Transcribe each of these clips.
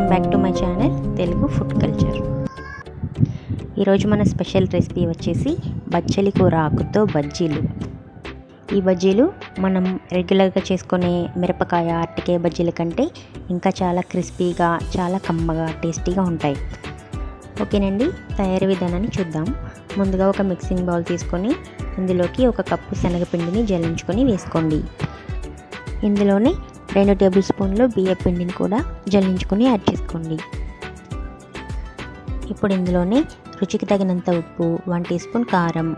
Welcome back to my channel Telugu food culture. ఈరోజు మన special recipe వచ్చేసి బచ్చలి కూర ఆకుతో బజ్జీలు. ఈ బజ్జీలు మనం రెగ్యులర్గా చేసుకునే మిరపకాయ అరటికాయ బజ్జీల కంటే ఇంకా చాలా క్రిస్పీగా, చాలా కమ్మగా, టేస్టీగా ఉంటాయి. ఓకేనండి, తయారీ విధానాన్ని చూద్దాం. ముందుగా ఒక మిక్సింగ్ బౌల్ తీసుకొని ఇందులోకి 1 కప్పు శనగపిండిని జల్లించుకొని వేసుకోండి. ఇందులోనే 2 టేబుల్ స్పూన్లు బియ్య పిండిని కూడా జల్లించుకొని యాడ్ చేసుకోండి. ఇప్పుడు ఇందులోనే రుచికి తగినంత ఉప్పు, 1 టీ స్పూన్ కారం,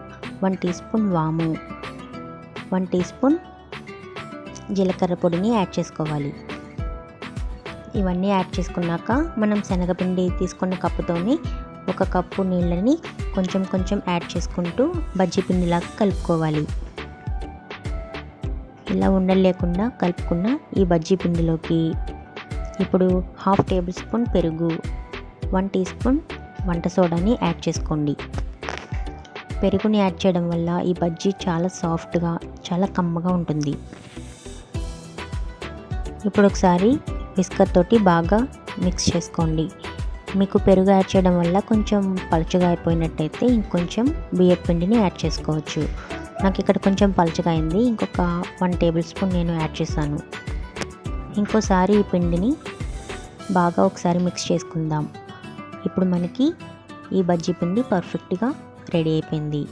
1 టీ స్పూన్ వాము, 1 టీ స్పూన్ జీలకర్ర పొడిని యాడ్ చేసుకోవాలి. ఇవన్నీ యాడ్ చేసుకున్నాక మనం శనగపిండి తీసుకున్న కప్పుతోని 1 కప్పు నీళ్ళని కొంచెం కొంచెం యాడ్ చేసుకుంటూ బజ్జీ పిండిలాగా కలుపుకోవాలి. ఇలా ఉండలు లేకుండా కలుపుకున్న ఈ బజ్జీ పిండిలోకి ఇప్పుడు 1/2 టేబుల్ స్పూన్ పెరుగు, 1 టీ స్పూన్ వంట సోడాని యాడ్ చేసుకోండి. పెరుగుని యాడ్ చేయడం వల్ల ఈ బజ్జీ చాలా సాఫ్ట్గా, చాలా కమ్మగా ఉంటుంది. ఇప్పుడు ఒకసారి విస్కర్ తోటి బాగా మిక్స్ చేసుకోండి. మీకు పెరుగు యాడ్ చేయడం వల్ల కొంచెం పలుచగా అయిపోయినట్టయితే ఇంకొంచెం బియ్యం పిండిని యాడ్ చేసుకోవచ్చు. నాకు ఇక్కడ కొంచెం పలుచగా అయింది, ఇంకొక 1 టేబుల్ స్పూన్ నేను యాడ్ చేశాను. ఇంకోసారి ఈ పిండిని బాగా ఒకసారి మిక్స్ చేసుకుందాం. ఇప్పుడు మనకి ఈ బజ్జీ పిండి పర్ఫెక్ట్గా రెడీ అయిపోయింది.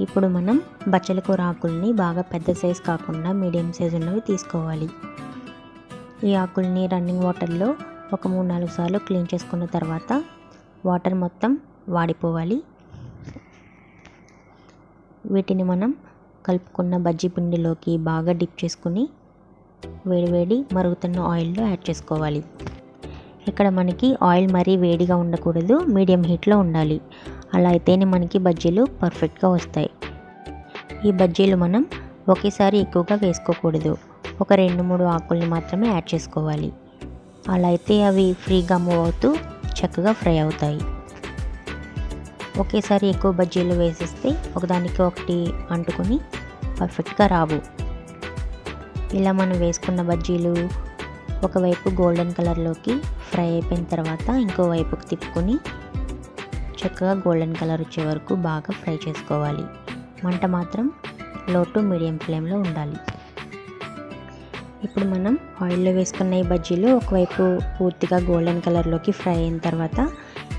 ఇప్పుడు మనం బచ్చలి కూర ఆకుల్ని బాగా పెద్ద సైజ్ కాకుండా మీడియం సైజ్ ఉన్నవి తీసుకోవాలి. ఈ ఆకుల్ని రన్నింగ్ వాటర్లో ఒక 3-4 సార్లు క్లీన్ చేసుకున్న తర్వాత వాటర్ మొత్తం వాడిపోవాలి. వీటిని మనం కలుపుకున్న బజ్జీ పిండిలోకి బాగా డిప్ చేసుకుని వేడి మరుగుతున్న ఆయిల్లో యాడ్ చేసుకోవాలి. ఇక్కడ మనకి ఆయిల్ మరీ వేడిగా ఉండకూడదు, మీడియం హీట్లో ఉండాలి. అలా అయితేనే మనకి బజ్జీలు పర్ఫెక్ట్గా వస్తాయి. ఈ బజ్జీలు మనం ఒకేసారి ఎక్కువగా వేసుకోకూడదు, ఒక 2-3 ఆకుల్ని మాత్రమే యాడ్ చేసుకోవాలి. అలా అయితే అవి ఫ్రీగా మూవ్ అవుతూ చక్కగా ఫ్రై అవుతాయి. ఒకేసారి ఎక్కువ బజ్జీలు వేసేస్తే ఒకదానికి ఒకటి అంటుకొని పర్ఫెక్ట్గా రావు. ఇలా మనం వేసుకున్న బజ్జీలు ఒకవైపు గోల్డెన్ కలర్లోకి ఫ్రై అయిపోయిన తర్వాత ఇంకో వైపుకి తిప్పుకొని చక్కగా గోల్డెన్ కలర్ వచ్చే వరకు బాగా ఫ్రై చేసుకోవాలి. మంట మాత్రం లో టు మీడియం ఫ్లేమ్లో ఉండాలి. ఇప్పుడు మనం ఆయిల్లో వేసుకున్న ఈ బజ్జీలు ఒకవైపు పూర్తిగా గోల్డెన్ కలర్లోకి ఫ్రై అయిన తర్వాత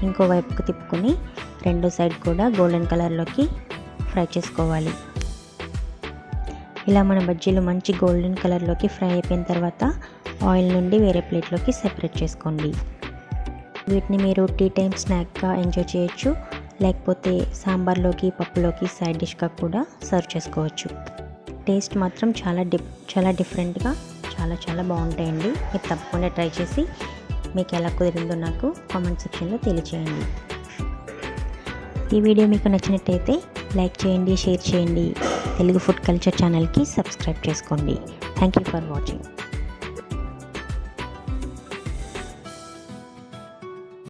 ఇంకో వైపుకి తిప్పుకొని రెండో సైడ్ కూడా గోల్డెన్ కలర్లోకి ఫ్రై చేసుకోవాలి. ఇలా మన బజ్జీలు మంచి గోల్డెన్ కలర్లోకి ఫ్రై అయిపోయిన తర్వాత ఆయిల్ నుండి వేరే ప్లేట్లోకి సెపరేట్ చేసుకోండి. వీటిని మీరు టీ టైం స్నాక్గా ఎంజాయ్ చేయొచ్చు, లేకపోతే సాంబార్లోకి, పప్పులోకి సైడ్ డిష్గా కూడా సర్వ్ చేసుకోవచ్చు. టేస్ట్ మాత్రం చాలా డిఫరెంట్గా చాలా బాగుంటాయండి. మీరు తప్పకుండా ట్రై చేసి మీకు ఎలా కుదిరిందో నాకు కామెంట్ సెక్షన్లో తెలియచేయండి. ఈ వీడియో మీకు నచ్చినట్టయితే లైక్ చేయండి, షేర్ చేయండి. తెలుగు ఫుడ్ కల్చర్ ఛానల్కి సబ్స్క్రైబ్ చేసుకోండి. Thank you for watching.